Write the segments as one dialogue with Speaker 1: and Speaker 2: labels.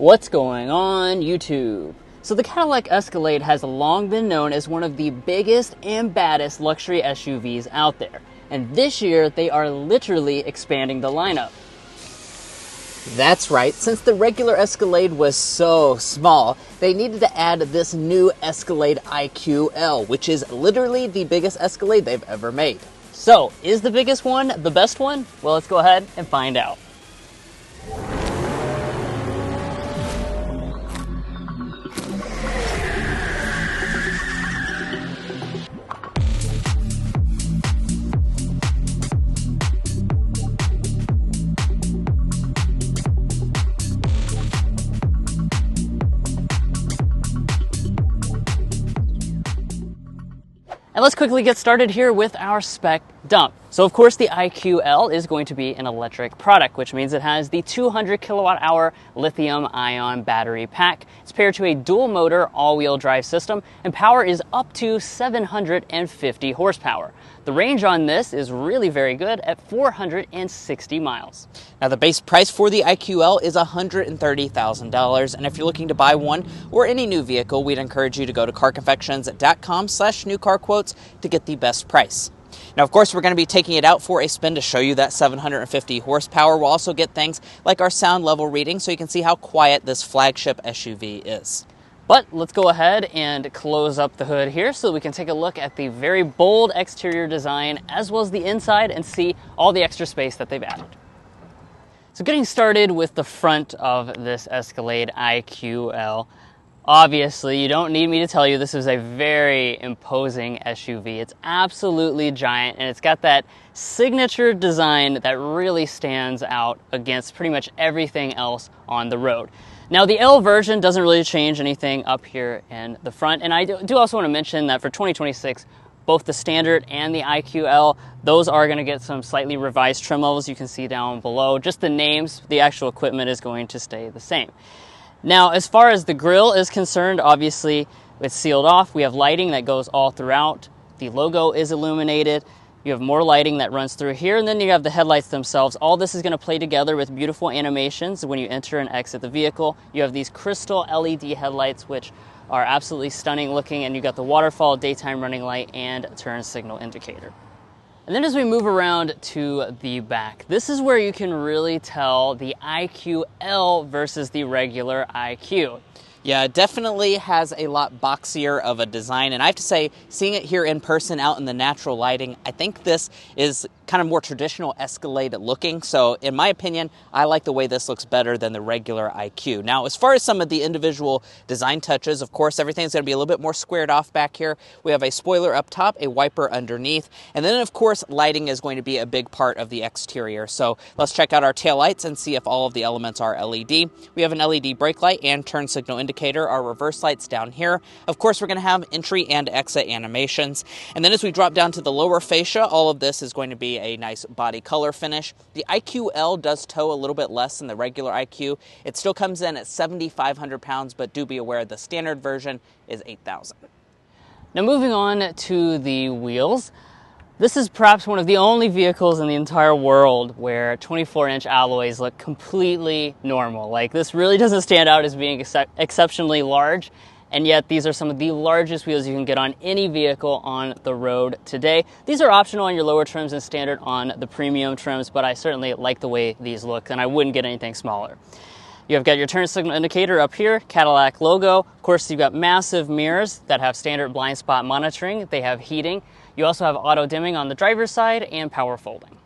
Speaker 1: What's going on, YouTube? So the Cadillac Escalade has long been known as one of the biggest and baddest luxury SUVs out there. And this year, they are literally expanding the lineup. That's right, since the regular Escalade was so small, they needed to add this new Escalade IQL, which is literally the biggest Escalade they've ever made. So, is the biggest one the best one? Well, let's go ahead and find out. And let's quickly get started here with our spec dump. So of course the IQL is going to be an electric product, which means it has the 200 kilowatt hour lithium ion battery pack. It's paired to a dual motor all-wheel drive system, and power is up to 750 horsepower. The range on this is really very good at 460 miles.
Speaker 2: Now the base price for the IQL is $130,000, and if you're looking to buy one or any new vehicle, we'd encourage you to go to carconfections.com/newcarquotes to get the best price. Now, of course, we're going to be taking it out for a spin to show you that 750 horsepower. We'll also get things like our sound level reading so you can see how quiet this flagship SUV is.
Speaker 1: But let's go ahead and close up the hood here so we can take a look at the very bold exterior design as well as the inside and see all the extra space that they've added. So getting started with the front of this Escalade IQL. Obviously, you don't need me to tell you this is a very imposing SUV. It's absolutely giant, and it's got that signature design that really stands out against pretty much everything else on the road. Now, the L version doesn't really change anything up here in the front, and I do also want to mention that for 2026, both the Standard and the IQL, those are going to get some slightly revised trim levels you can see down below. Just the names, the actual equipment is going to stay the same. Now, as far as the grille is concerned, obviously it's sealed off. We have lighting that goes all throughout. The logo is illuminated. You have more lighting that runs through here, and then you have the headlights themselves. All this is going to play together with beautiful animations when you enter and exit the vehicle. You have these crystal LED headlights, which are absolutely stunning looking, and you got the waterfall, daytime running light, and turn signal indicator. And then as we move around to the back, this is where you can really tell the IQL versus the regular IQ.
Speaker 2: Yeah, it definitely has a lot boxier of a design, and I have to say, seeing it here in person out in the natural lighting, I think this is kind of more traditional Escalade looking, so in my opinion, I like the way this looks better than the regular IQ. Now, as far as some of the individual design touches, of course, everything's going to be a little bit more squared off back here. We have a spoiler up top, a wiper underneath, and then, of course, lighting is going to be a big part of the exterior. So let's check out our taillights and see if all of the elements are LED. We have an LED brake light and turn signal indicator, our reverse lights down here. Of course, we're going to have entry and exit animations. And then as we drop down to the lower fascia, all of this is going to be a nice body color finish. The IQL does tow a little bit less than the regular IQ. It still comes in at 7,500 pounds, but do be aware the standard version is 8,000.
Speaker 1: Now moving on to the wheels. This is perhaps one of the only vehicles in the entire world where 24-inch alloys look completely normal. Like, this really doesn't stand out as being exceptionally large, and yet these are some of the largest wheels you can get on any vehicle on the road today. These are optional on your lower trims and standard on the premium trims, but I certainly like the way these look, and I wouldn't get anything smaller. You've got your turn signal indicator up here, Cadillac logo. Of course, you've got massive mirrors that have standard blind spot monitoring. They have heating. You also have auto dimming on the driver's side and power folding.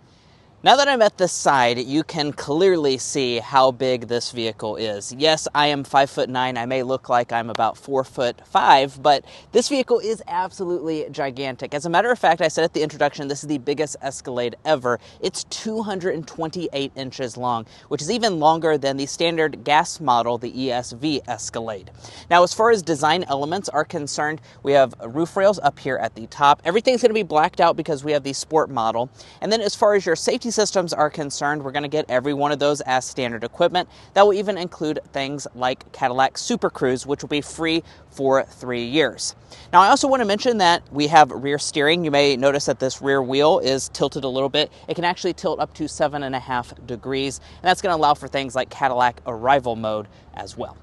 Speaker 2: Now that I'm at the side, you can clearly see how big this vehicle is. Yes, I am 5'9". I may look like I'm about 4'5", but this vehicle is absolutely gigantic. As a matter of fact, I said at the introduction, this is the biggest Escalade ever. It's 228 inches long, which is even longer than the standard gas model, the ESV Escalade. Now, as far as design elements are concerned, we have roof rails up here at the top. Everything's going to be blacked out because we have the sport model. And then as far as your safety systems are concerned, we're going to get every one of those as standard equipment. That will even include things like Cadillac Super Cruise, which will be free for 3 years. Now, I also want to mention that we have rear steering. You may notice that this rear wheel is tilted a little bit. It can actually tilt up to 7.5 degrees, and that's going to allow for things like Cadillac Arrival mode as well.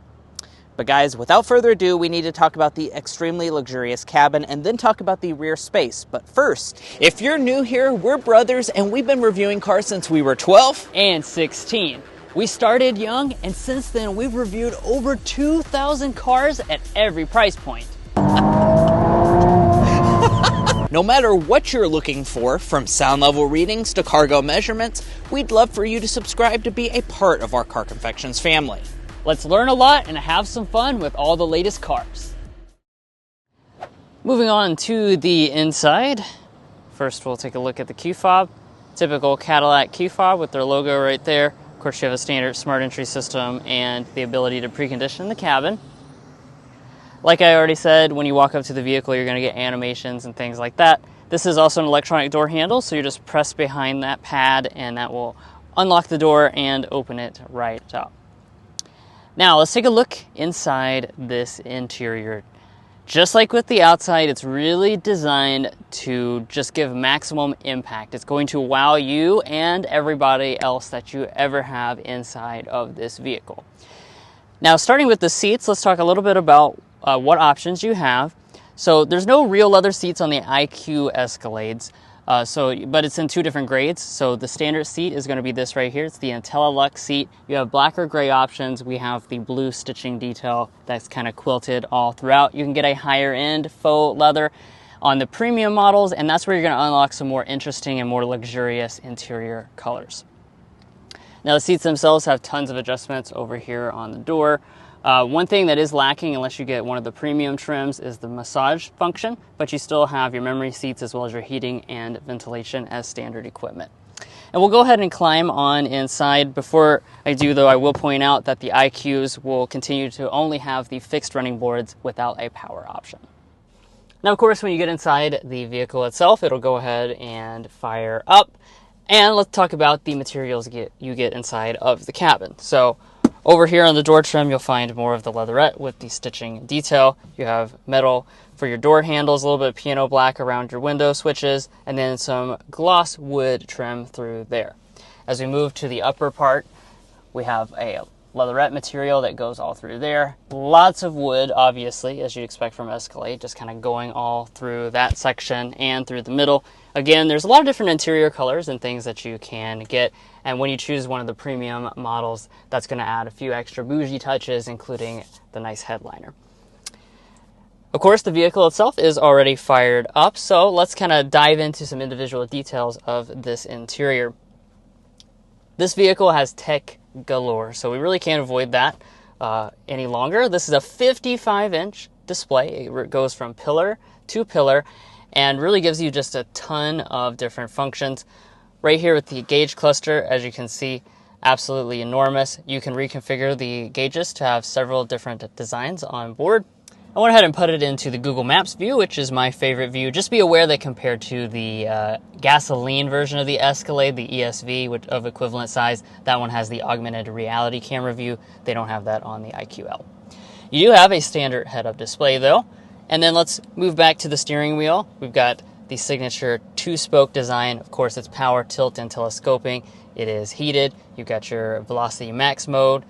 Speaker 2: But guys, without further ado, we need to talk about the extremely luxurious cabin and then talk about the rear space. But first, if you're new here, we're brothers and we've been reviewing cars since we were 12
Speaker 1: and 16. We started young, and since then we've reviewed over 2,000 cars at every price point.
Speaker 2: No matter what you're looking for, from sound level readings to cargo measurements, we'd love for you to subscribe to be a part of our Car Confections family.
Speaker 1: Let's learn a lot and have some fun with all the latest cars. Moving on to the inside. First, we'll take a look at the key fob. Typical Cadillac key fob with their logo right there. Of course, you have a standard smart entry system and the ability to precondition the cabin. Like I already said, when you walk up to the vehicle, you're going to get animations and things like that. This is also an electronic door handle, so you just press behind that pad and that will unlock the door and open it right up. Now, let's take a look inside this interior. Just like with the outside, it's really designed to just give maximum impact. It's going to wow you and everybody else that you ever have inside of this vehicle. Now, starting with the seats, let's talk a little bit about what options you have. So there's no real leather seats on the IQ Escalades. But it's in two different grades. So the standard seat is going to be this right here. It's the IntelliLux seat. You have black or gray options. We have the blue stitching detail that's kind of quilted all throughout. You can get a higher end faux leather on the premium models, and that's where you're going to unlock some more interesting and more luxurious interior colors. Now, the seats themselves have tons of adjustments over here on the door. One thing that is lacking, unless you get one of the premium trims, is the massage function, but you still have your memory seats as well as your heating and ventilation as standard equipment. And we'll go ahead and climb on inside. Before I do, though, I will point out that the IQs will continue to only have the fixed running boards without a power option. Now, of course, when you get inside the vehicle itself, it'll go ahead and fire up. And let's talk about the materials you get inside of the cabin. So, over here on the door trim, you'll find more of the leatherette with the stitching detail. You have metal for your door handles, a little bit of piano black around your window switches, and then some gloss wood trim through there. As we move to the upper part, we have a leatherette material that goes all through there. Lots of wood, obviously, as you'd expect from Escalade, just kind of going all through that section and through the middle. Again, there's a lot of different interior colors and things that you can get. And when you choose one of the premium models, that's going to add a few extra bougie touches, including the nice headliner. Of course, the vehicle itself is already fired up, so let's kind of dive into some individual details of this interior. This vehicle has tech galore, so we really can't avoid that any longer. This is a 55-inch display. It goes from pillar to pillar and really gives you just a ton of different functions. Right here with the gauge cluster, as you can see, absolutely enormous. You can reconfigure the gauges to have several different designs on board. I went ahead and put it into the Google Maps view, which is my favorite view. Just be aware that compared to the gasoline version of the Escalade, the ESV, which of equivalent size, that one has the augmented reality camera view. They don't have that on the IQL. You do have a standard head-up display, though. And then let's move back to the steering wheel. We've got the signature two-spoke design. Of course, it's power, tilt, and telescoping. It is heated. You've got your Velocity Max mode.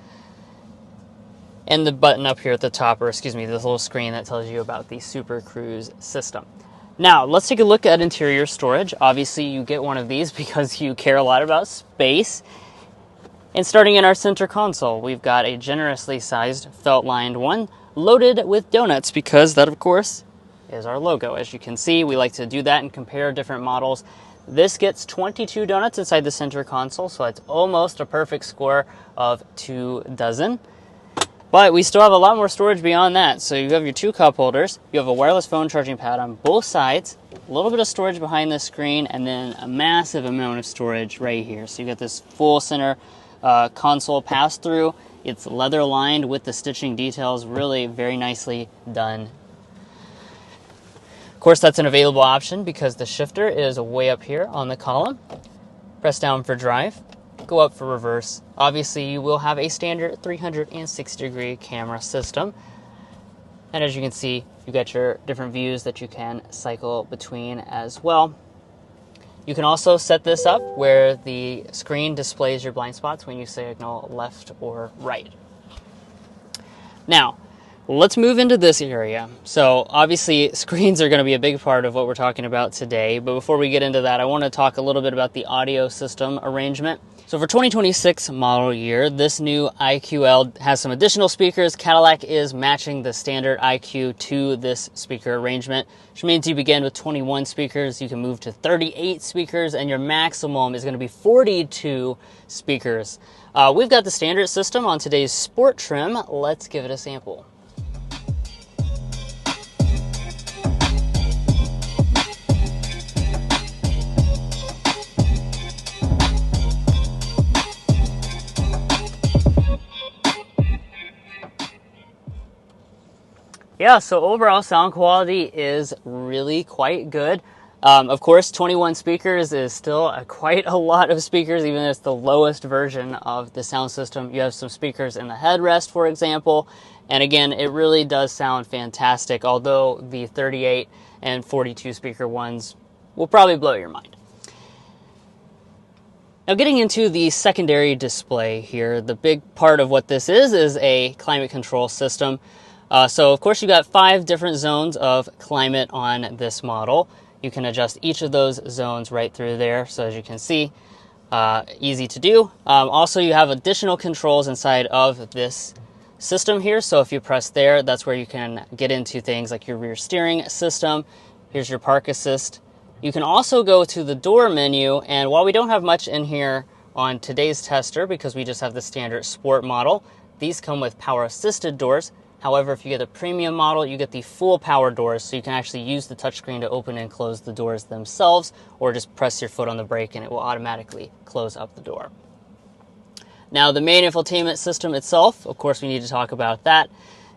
Speaker 1: And the button up here at the top, or excuse me, this little screen that tells you about the Super Cruise system. Now, let's take a look at interior storage. Obviously, you get one of these because you care a lot about space. And starting in our center console, we've got a generously sized felt-lined one loaded with donuts because that, of course, is our logo. As you can see, we like to do that and compare different models. This gets 22 donuts inside the center console, so it's almost a perfect score of 2 dozen. But we still have a lot more storage beyond that. So you have your 2 cup holders, you have a wireless phone charging pad on both sides, a little bit of storage behind the screen, and then a massive amount of storage right here. So you got this full center console pass-through. It's leather lined with the stitching details, really very nicely done. Of course, that's an available option because the shifter is way up here on the column. Press down for drive, go up for reverse. Obviously, you will have a standard 360-degree camera system. And as you can see, you got your different views that you can cycle between as well. You can also set this up where the screen displays your blind spots when you signal left or right. Now, let's move into this area. So obviously, screens are going to be a big part of what we're talking about today. But before we get into that, I want to talk a little bit about the audio system arrangement. So for 2026 model year, this new IQL has some additional speakers. Cadillac is matching the standard IQ to this speaker arrangement, which means you begin with 21 speakers, you can move to 38 speakers, and your maximum is going to be 42 speakers. We've got the standard system on today's Sport trim. Let's give it a sample. Yeah, so overall sound quality is really quite good. Of course, 21 speakers is still quite a lot of speakers, even if it's the lowest version of the sound system. You have some speakers in the headrest, for example, and again, it really does sound fantastic, although the 38 and 42 speaker ones will probably blow your mind. Now, getting into the secondary display here, the big part of what this is a climate control system. So, of course, you got 5 different zones of climate on this model. You can adjust each of those zones right through there. So, as you can see, easy to do. Also, you have additional controls inside of this system here. So, if you press there, that's where you can get into things like your rear steering system. Here's your park assist. You can also go to the door menu. And while we don't have much in here on today's tester, because we just have the standard Sport model, these come with power assisted doors. However, if you get a premium model, you get the full power doors, so you can actually use the touchscreen to open and close the doors themselves, or just press your foot on the brake and it will automatically close up the door. Now, the main infotainment system itself, of course, we need to talk about that.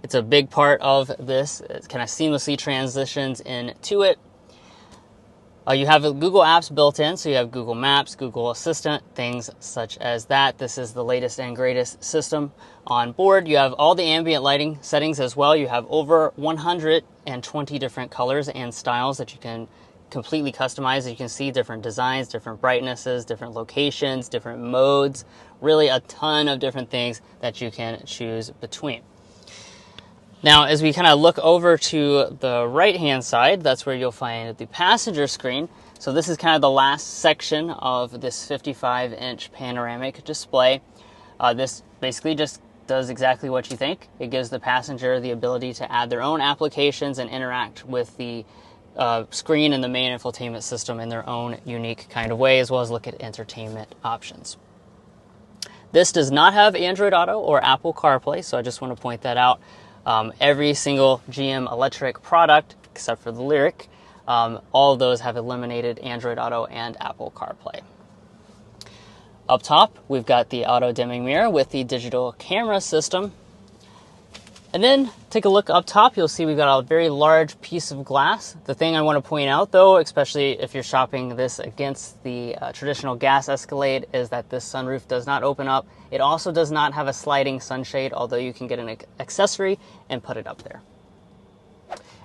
Speaker 1: It's a big part of this. It kind of seamlessly transitions into it. You have Google Apps built in, so you have Google Maps, Google Assistant, things such as that. This is the latest and greatest system on board. You have all the ambient lighting settings as well. You have over 120 different colors and styles that you can completely customize. You can see different designs, different brightnesses, different locations, different modes, really a ton of different things that you can choose between. Now, as we kind of look over to the right-hand side, that's where you'll find the passenger screen. So this is kind of the last section of this 55-inch panoramic display. This basically just does exactly what you think. It gives the passenger the ability to add their own applications and interact with the screen and the main infotainment system in their own unique kind of way, as well as look at entertainment options. This does not have Android Auto or Apple CarPlay, so I just want to point that out. Every single GM electric product, except for the Lyriq, all of those have eliminated Android Auto and Apple CarPlay. Up top, we've got the auto-dimming mirror with the digital camera system. And then take a look up top, you'll see we've got a very large piece of glass. The thing I want to point out, though, especially if you're shopping this against the traditional gas Escalade, is that this sunroof does not open up. It also does not have a sliding sunshade, although you can get an accessory and put it up there.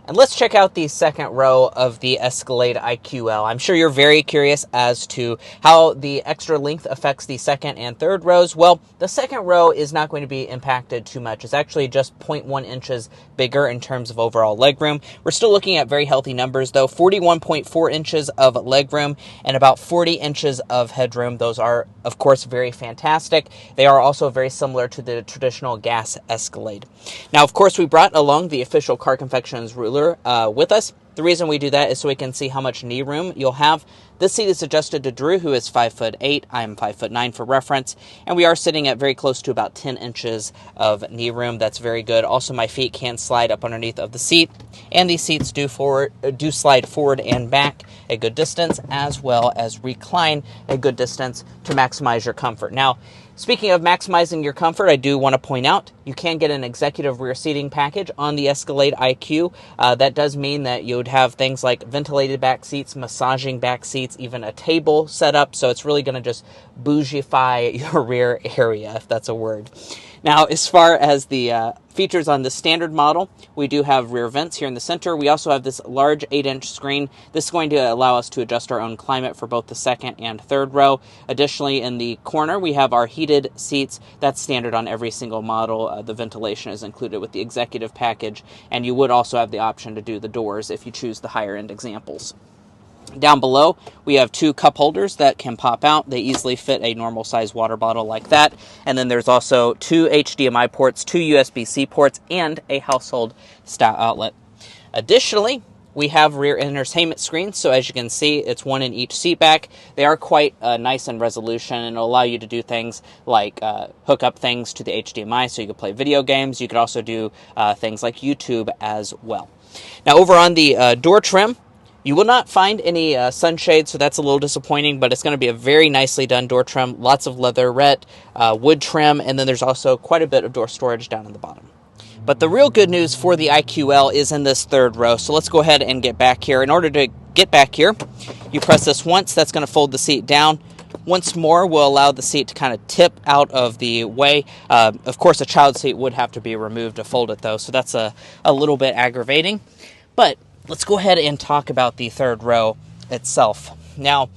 Speaker 2: And let's check out the second row of the Escalade IQL. I'm sure you're very curious as to how the extra length affects the second and third rows. Well, the second row is not going to be impacted too much. It's actually just 0.1 inches bigger in terms of overall legroom. We're still looking at very healthy numbers, though. 41.4 inches of legroom and about 40 inches of headroom. Those are, of course, very fantastic. They are also very similar to the traditional gas Escalade. Now, of course, we brought along the official Car Confections ruler with us. The reason we do that is so we can see how much knee room you'll have. This seat is adjusted to Drew, who is 5'8". I'm 5'9" for reference, and we are sitting at very close to about 10 inches of knee room. That's very good. Also, my feet can slide up underneath of the seat, and these seats do slide forward and back a good distance, as well as recline a good distance to maximize your comfort. Now, Speaking of maximizing your comfort, I do want to point out you can get an executive rear seating package on the Escalade IQ. That does mean that you would have things like ventilated back seats, massaging back seats, even a table set up. So it's really going to just bougiefy your rear area, if that's a word. Now, as far as the features on the standard model, we do have rear vents here in the center. We also have this large 8-inch screen. This is going to allow us to adjust our own climate for both the second and third row. Additionally, in the corner, we have our heated seats. That's standard on every single model. The ventilation is included with the executive package, and you would also have the option to do the doors if you choose the higher end examples. Down below, we have 2 cup holders that can pop out. They easily fit a normal size water bottle like that. And then there's also 2 HDMI ports, 2 USB-C ports, and a household style outlet. Additionally, we have rear entertainment screens. So as you can see, it's 1 in each seat back. They are quite nice in resolution and allow you to do things like hook up things to the HDMI so you can play video games. You could also do things like YouTube as well. Now over on the door trim, you will not find any sunshades, so that's a little disappointing, but it's going to be a very nicely done door trim. Lots of leatherette, wood trim, and then there's also quite a bit of door storage down in the bottom. But the real good news for the IQL is in this third row, so let's go ahead and get back here. In order to get back here, you press this once. That's going to fold the seat down. Once more will allow the seat to kind of tip out of the way. Of course, a child seat would have to be removed to fold it, though, so that's a little bit aggravating. But let's go ahead and talk about the third row itself. Now,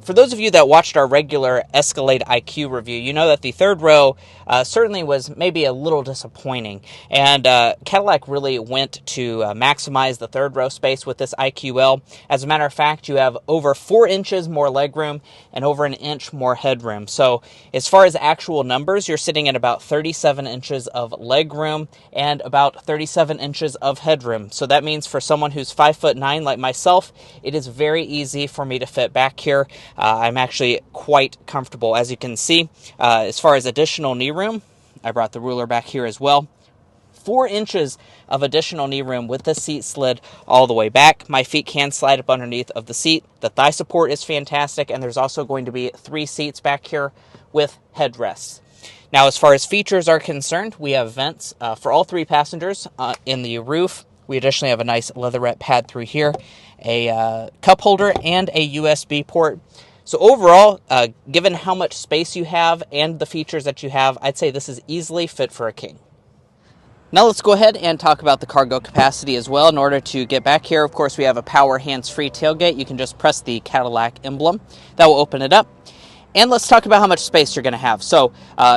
Speaker 2: for those of you that watched our regular Escalade IQ review, you know that the third row certainly was maybe a little disappointing. And Cadillac really went to maximize the third row space with this IQL. As a matter of fact, you have over 4 inches more legroom and over 1 inch more headroom. So as far as actual numbers, you're sitting at about 37 inches of legroom and about 37 inches of headroom. So that means for someone who's 5'9" like myself, it is very easy for me to fit back here. I'm actually quite comfortable. As you can see, as far as additional knee room, I brought the ruler back here as well. 4 inches of additional knee room with the seat slid all the way back. My feet can slide up underneath of the seat. The thigh support is fantastic, and there's also going to be 3 seats back here with headrests. Now, as far as features are concerned, we have vents for all 3 passengers in the roof. We additionally have a nice leatherette pad through here, a cup holder, and a USB port. So overall, given how much space you have and the features that you have, I'd say this is easily fit for a king. Now let's go ahead and talk about the cargo capacity as well. In order to get back here, of course, we have a power hands-free tailgate. You can just press the Cadillac emblem. That will open it up. And let's talk about how much space you're going to have. So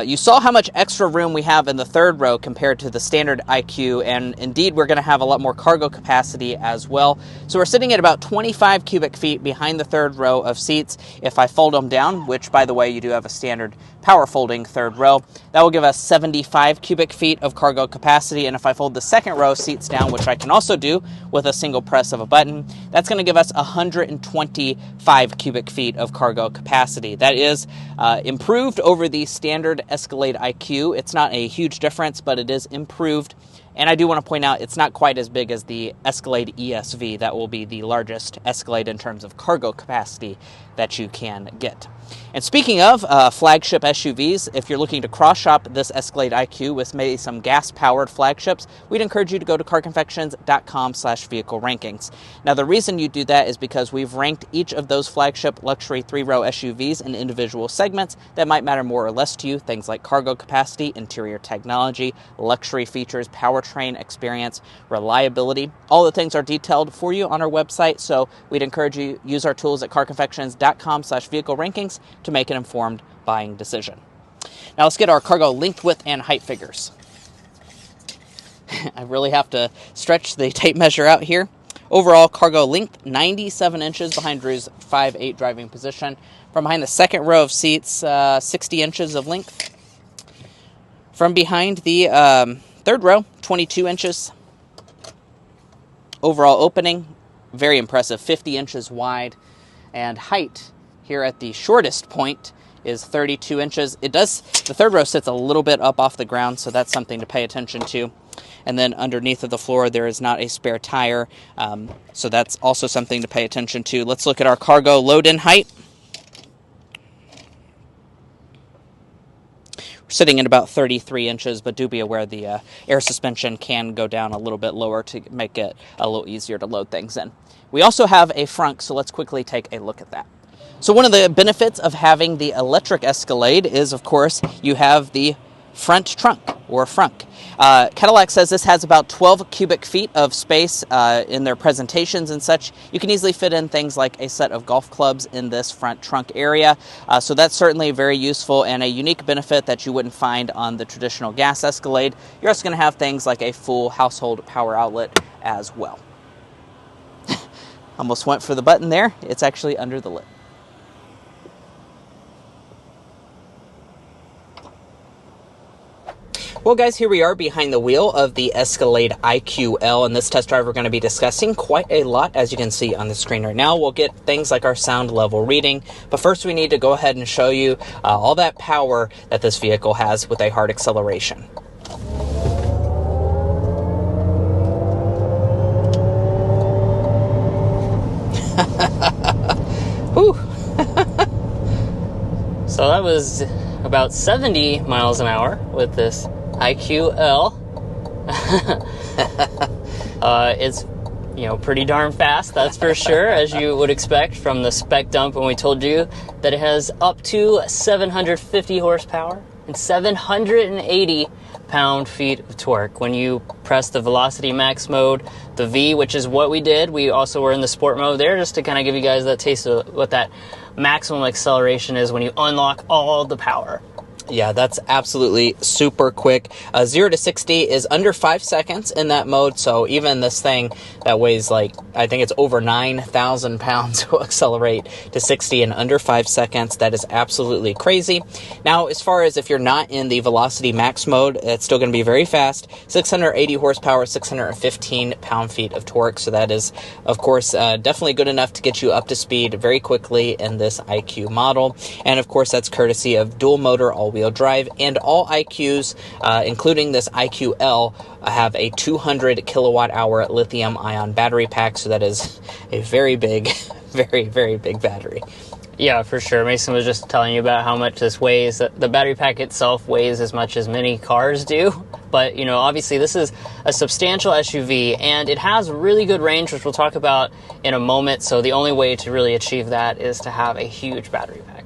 Speaker 2: you saw how much extra room we have in the third row compared to the standard IQ, and indeed we're going to have a lot more cargo capacity as well. So we're sitting at about 25 cubic feet behind the third row of seats. If I fold them down, which by the way you do have a standard power folding third row, that will give us 75 cubic feet of cargo capacity. And if I fold the second row seats down, which I can also do with a single press of a button, that's going to give us 125 cubic feet of cargo capacity. That is improved over the standard Escalade IQ. It's not a huge difference, but it is improved. And I do want to point out it's not quite as big as the Escalade ESV. That will be the largest Escalade in terms of cargo capacity that you can get. And speaking of flagship SUVs, if you're looking to cross-shop this Escalade IQ with maybe some gas-powered flagships, we'd encourage you to go to carconfections.com/vehicle rankings. Now, the reason you do that is because we've ranked each of those flagship luxury 3-row SUVs in individual segments that might matter more or less to you, things like cargo capacity, interior technology, luxury features, powertrain experience, reliability. All the things are detailed for you on our website, so we'd encourage you to use our tools at carconfections.com/vehicle rankings to make an informed buying decision. Now let's get our cargo length, width, and height figures. I really have to stretch the tape measure out here. Overall cargo length, 97 inches behind Drew's 5'8" driving position. From behind the second row of seats, 60 inches of length. From behind the third row, 22 inches. Overall opening, very impressive, 50 inches wide. And height, here at the shortest point, is 32 inches. The third row sits a little bit up off the ground, so that's something to pay attention to. And then underneath of the floor, there is not a spare tire, so that's also something to pay attention to. Let's look at our cargo load-in height. sitting at about 33 inches, but do be aware the air suspension can go down a little bit lower to make it a little easier to load things in. We also have a frunk, so let's quickly take a look at that. So one of the benefits of having the electric Escalade is, of course, you have the front trunk, or frunk. Cadillac says this has about 12 cubic feet of space in their presentations and such. You can easily fit in things like a set of golf clubs in this front trunk area. So that's certainly very useful and a unique benefit that you wouldn't find on the traditional gas Escalade. You're also going to have things like a full household power outlet as well. Almost went for the button there. It's actually under the lid. Well, guys, here we are behind the wheel of the Escalade IQL. In this test drive, we're going to be discussing quite a lot, as you can see on the screen right now. We'll get things like our sound level reading, but first we need to go ahead and show you all that power that this vehicle has with a hard acceleration. Whew.
Speaker 1: So that was about 70 miles an hour with this IQL. It's, pretty darn fast, that's for sure, as you would expect from the spec dump when we told you that it has up to 750 horsepower and 780 pound-feet of torque. When you press the velocity max mode, the V, which is what we did, we also were in the sport mode there, just to kind of give you guys that taste of what that maximum acceleration is when you unlock all the power.
Speaker 2: Yeah, that's absolutely super quick. 0 to 60 is under 5 seconds in that mode, so even this thing that weighs I think it's over 9,000 pounds will accelerate to 60 in under 5 seconds. That is absolutely crazy. Now, as far as if you're not in the velocity max mode, it's still going to be very fast. 680 horsepower, 615 pound-feet of torque, so that is, of course, definitely good enough to get you up to speed very quickly in this IQ model. And, of course, that's courtesy of dual motor all-wheel drive, and all IQs, including this IQL, have a 200 kilowatt hour lithium ion battery pack, so that is a very big, very, very big battery.
Speaker 1: Yeah, for sure. Mason was just telling you about how much this weighs. The battery pack itself weighs as much as many cars do. But, obviously this is a substantial SUV, and it has really good range, which we'll talk about in a moment. So the only way to really achieve that is to have a huge battery pack.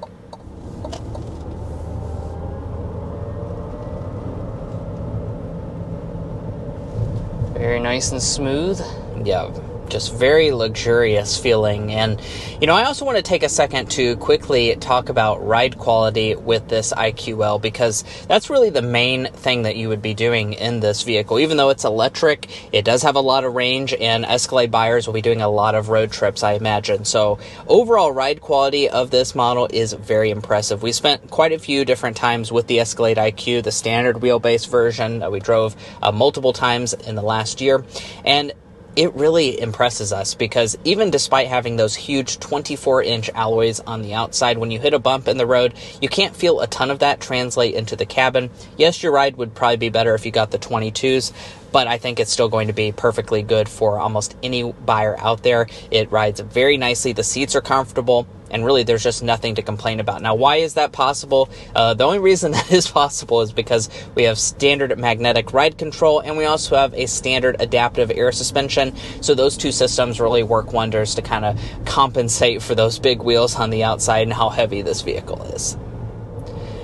Speaker 1: Very nice and smooth.
Speaker 2: Yeah, just very luxurious feeling. And, I also want to take a second to quickly talk about ride quality with this IQL, because that's really the main thing that you would be doing in this vehicle. Even though it's electric, it does have a lot of range, and Escalade buyers will be doing a lot of road trips, I imagine. So overall ride quality of this model is very impressive. We spent quite a few different times with the Escalade IQ, the standard wheelbase version that we drove multiple times in the last year. And it really impresses us, because even despite having those huge 24-inch alloys on the outside, when you hit a bump in the road, you can't feel a ton of that translate into the cabin. Yes, your ride would probably be better if you got the 22s, but I think it's still going to be perfectly good for almost any buyer out there. It rides very nicely. The seats are comfortable, and really there's just nothing to complain about. Now, why is that possible? The only reason that is possible is because we have standard magnetic ride control, and we also have a standard adaptive air suspension. So those two systems really work wonders to kind of compensate for those big wheels on the outside and how heavy this vehicle is.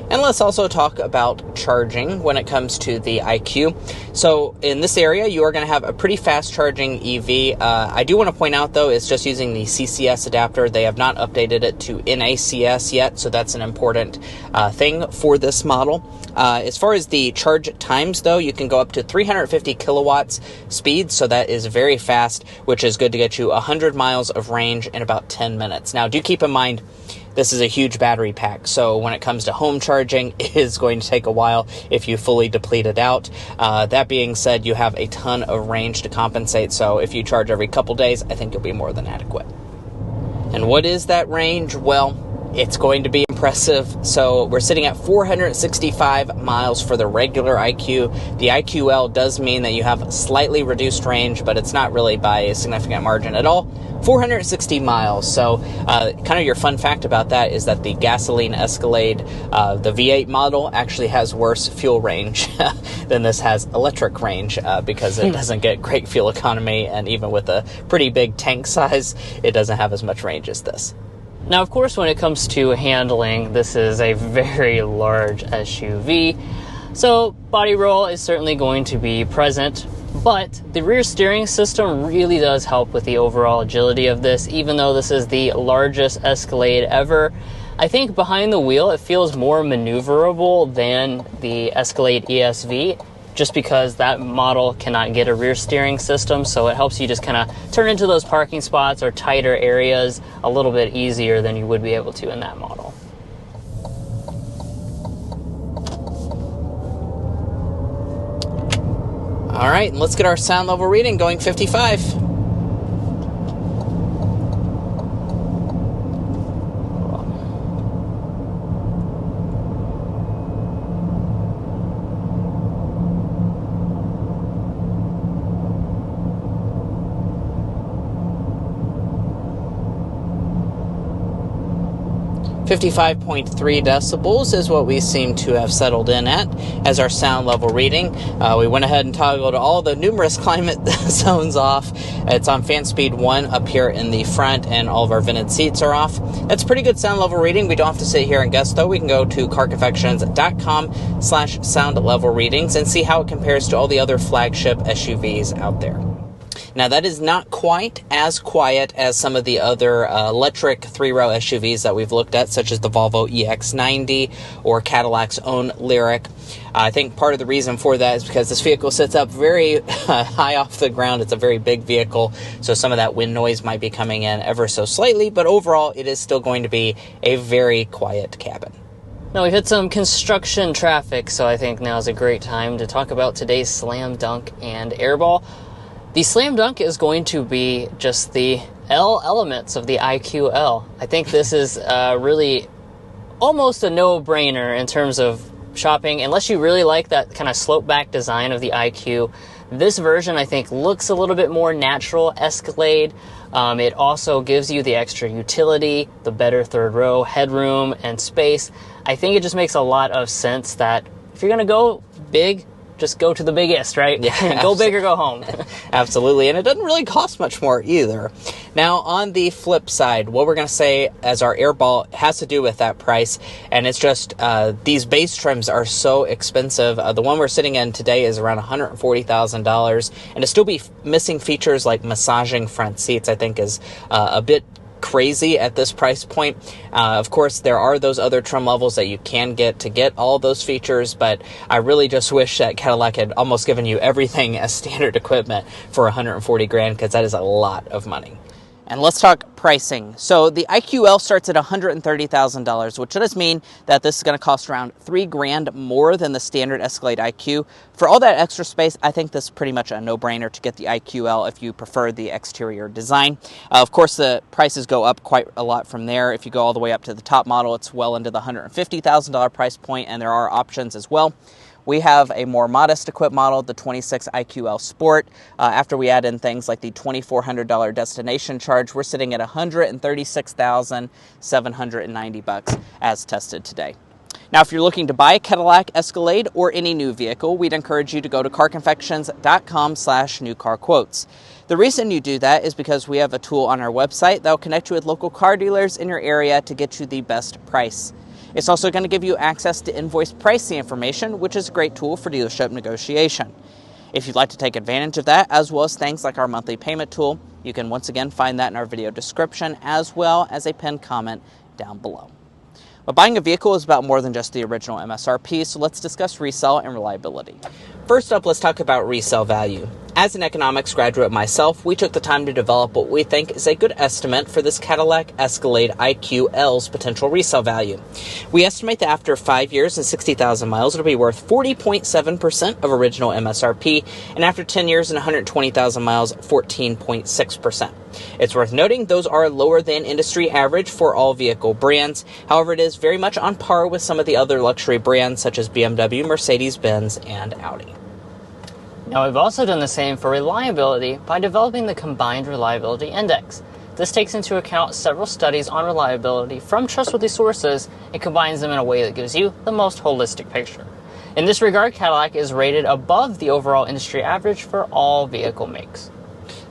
Speaker 2: And let's also talk about charging when it comes to the IQ. So in this area, you are going to have a pretty fast charging EV. I do want to point out, though, it's just using the CCS adapter. They have not updated it to NACS yet, so that's an important thing for this model. As far as the charge times, though, you can go up to 350 kilowatts speed, so that is very fast, which is good to get you 100 miles of range in about 10 minutes. Now, do keep in mind, this is a huge battery pack, so when it comes to home charging, it is going to take a while if you fully deplete it out. That being said, you have a ton of range to compensate, so if you charge every couple days, I think you'll be more than adequate. And what is that range? Well, it's going to be impressive. So we're sitting at 465 miles for the regular IQ. The IQL does mean that you have slightly reduced range, but it's not really by a significant margin at all. 460 miles. So kind of your fun fact about that is that the gasoline Escalade, the V8 model, actually has worse fuel range than this has electric range because it doesn't get great fuel economy, and even with a pretty big tank size, it doesn't have as much range as this.
Speaker 1: Now, of course, when it comes to handling, this is a very large SUV, so body roll is certainly going to be present, but the rear steering system really does help with the overall agility of this. Even though this is the largest Escalade ever, I think behind the wheel it feels more maneuverable than the Escalade ESV, just because that model cannot get a rear steering system, so it helps you just kind of turn into those parking spots or tighter areas a little bit easier than you would be able to in that model.
Speaker 2: All right, let's get our sound level reading going 55. 55.3 decibels is what we seem to have settled in at as our sound level reading. We went ahead and toggled all the numerous climate zones off. It's on fan speed 1 up here in the front, and all of our vented seats are off. That's pretty good sound level reading. We don't have to sit here and guess, though. We can go to carconfections.com/sound level readings and see how it compares to all the other flagship SUVs out there. Now, that is not quite as quiet as some of the other electric three-row SUVs that we've looked at, such as the Volvo EX90 or Cadillac's own Lyriq. I think part of the reason for that is because this vehicle sits up very high off the ground. It's a very big vehicle, so some of that wind noise might be coming in ever so slightly, but overall, it is still going to be a very quiet cabin.
Speaker 1: Now, we've hit some construction traffic, so I think now is a great time to talk about today's Slam Dunk and Airball. The Slam Dunk is going to be just the L elements of the IQL. I think this is really almost a no-brainer in terms of shopping. Unless you really like that kind of slope-back design of the IQ, this version, I think, looks a little bit more natural Escalade. It also gives you the extra utility, the better third row headroom and space. I think it just makes a lot of sense that if you're going to go big, just go to the biggest, right?
Speaker 2: Yeah,
Speaker 1: go big or go home.
Speaker 2: Absolutely, and it doesn't really cost much more either. Now, on the flip side, what we're going to say as our Airball has to do with that price, and it's just these base trims are so expensive. The one we're sitting in today is around $140,000, and to still be missing features like massaging front seats, I think is a bit crazy at this price point. Of course, there are those other trim levels that you can get to get all those features, but I really just wish that Cadillac had almost given you everything as standard equipment for 140 grand, because that is a lot of money. And let's talk pricing. So the IQL starts at $130,000, which does mean that this is going to cost around $3 grand more than the standard Escalade IQ. For all that extra space, I think this is pretty much a no-brainer to get the IQL if you prefer the exterior design. Of course, the prices go up quite a lot from there. If you go all the way up to the top model, it's well into the $150,000 price point, and there are options as well. We have a more modest equipped model, the 26 IQL Sport. After we add in things like the $2,400 destination charge, we're sitting at $136,790 as tested today. Now, if you're looking to buy a Cadillac Escalade or any new vehicle, we'd encourage you to go to carconfections.com/newcarquotes. The reason you do that is because we have a tool on our website that will connect you with local car dealers in your area to get you the best price. It's also going to give you access to invoice pricing information, which is a great tool for dealership negotiation. If you'd like to take advantage of that, as well as things like our monthly payment tool, you can once again find that in our video description, as well as a pinned comment down below. But buying a vehicle is about more than just the original MSRP, so let's discuss resale and reliability. First up, let's talk about resale value. As an economics graduate myself, we took the time to develop what we think is a good estimate for this Cadillac Escalade IQL's potential resale value. We estimate that after 5 years and 60,000 miles, it'll be worth 40.7% of original MSRP, and after 10 years and 120,000 miles, 14.6%. It's worth noting those are lower than industry average for all vehicle brands. However, it is very much on par with some of the other luxury brands such as BMW, Mercedes-Benz, and Audi.
Speaker 1: Now, we've also done the same for reliability by developing the Combined Reliability Index. This takes into account several studies on reliability from trustworthy sources and combines them in a way that gives you the most holistic picture. In this regard, Cadillac is rated above the overall industry average for all vehicle makes.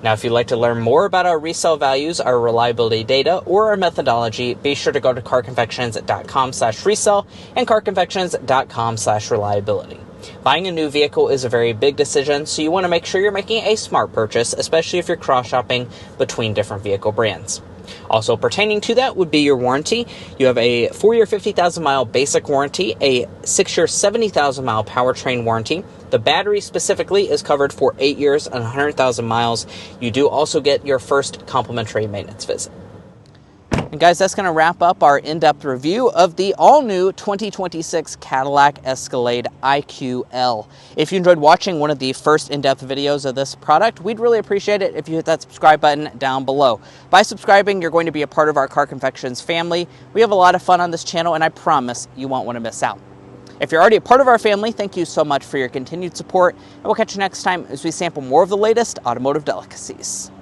Speaker 2: Now, if you'd like to learn more about our resale values, our reliability data, or our methodology, be sure to go to carconfections.com/resale and carconfections.com/reliability. Buying a new vehicle is a very big decision, so you want to make sure you're making a smart purchase, especially if you're cross-shopping between different vehicle brands. Also pertaining to that would be your warranty. You have a 4-year 50,000-mile basic warranty, a 6-year 70,000-mile powertrain warranty. The battery specifically is covered for 8 years and 100,000 miles. You do also get your first complimentary maintenance visit. And guys, that's going to wrap up our in-depth review of the all-new 2026 Cadillac Escalade IQL. If you enjoyed watching one of the first in-depth videos of this product, we'd really appreciate it if you hit that subscribe button down below. By subscribing, you're going to be a part of our Car Confections family. We have a lot of fun on this channel, and I promise you won't want to miss out. If you're already a part of our family, thank you so much for your continued support, and we'll catch you next time as we sample more of the latest automotive delicacies.